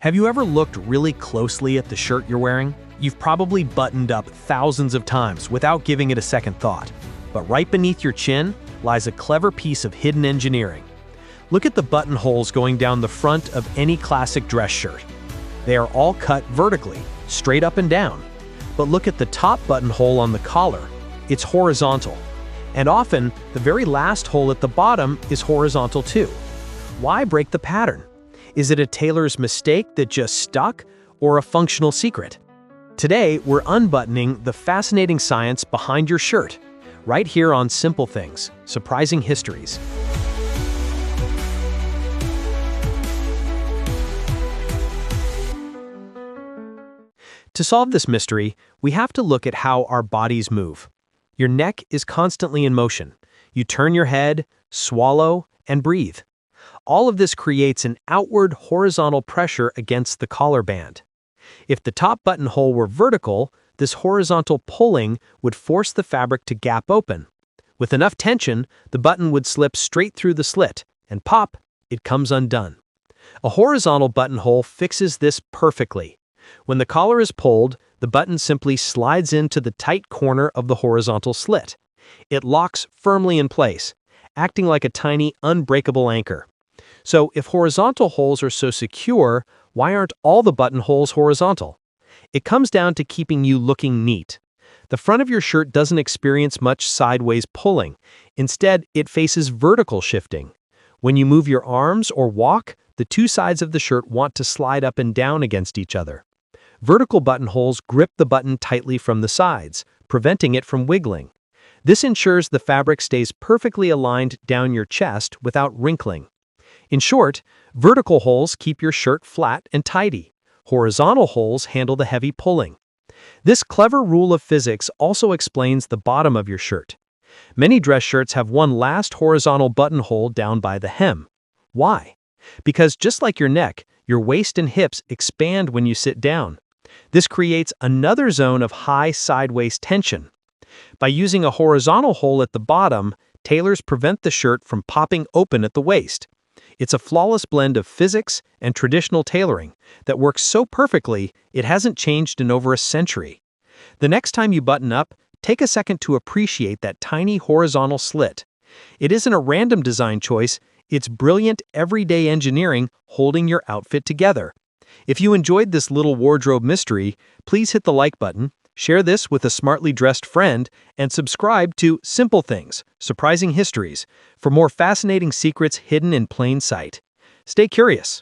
Have you ever looked really closely at the shirt you're wearing? You've probably buttoned up thousands of times without giving it a second thought. But right beneath your chin lies a clever piece of hidden engineering. Look at the buttonholes going down the front of any classic dress shirt. They are all cut vertically, straight up and down. But look at the top buttonhole on the collar. It's horizontal. And often, the very last hole at the bottom is horizontal too. Why break the pattern? Is it a tailor's mistake that just stuck, or a functional secret? Today, we're unbuttoning the fascinating science behind your shirt, right here on Simple Things Surprising Histories. To solve this mystery, we have to look at how our bodies move. Your neck is constantly in motion. You turn your head, swallow, and breathe. All of this creates an outward horizontal pressure against the collar band. If the top buttonhole were vertical, this horizontal pulling would force the fabric to gap open. With enough tension, the button would slip straight through the slit, and pop, it comes undone. A horizontal buttonhole fixes this perfectly. When the collar is pulled, the button simply slides into the tight corner of the horizontal slit. It locks firmly in place, acting like a tiny, unbreakable anchor. So if horizontal holes are so secure, why aren't all the buttonholes horizontal? It comes down to keeping you looking neat. The front of your shirt doesn't experience much sideways pulling. Instead, it faces vertical shifting. When you move your arms or walk, the two sides of the shirt want to slide up and down against each other. Vertical buttonholes grip the button tightly from the sides, preventing it from wiggling. This ensures the fabric stays perfectly aligned down your chest without wrinkling. In short, vertical holes keep your shirt flat and tidy. Horizontal holes handle the heavy pulling. This clever rule of physics also explains the bottom of your shirt. Many dress shirts have one last horizontal buttonhole down by the hem. Why? Because just like your neck, your waist and hips expand when you sit down. This creates another zone of high sideways tension. By using a horizontal hole at the bottom, tailors prevent the shirt from popping open at the waist. It's a flawless blend of physics and traditional tailoring that works so perfectly it hasn't changed in over a century. The next time you button up, take a second to appreciate that tiny horizontal slit. It isn't a random design choice, it's brilliant everyday engineering holding your outfit together. If you enjoyed this little wardrobe mystery, please hit the like button, share this with a smartly dressed friend, and subscribe to Simple Things Surprising Histories for more fascinating secrets hidden in plain sight. Stay curious.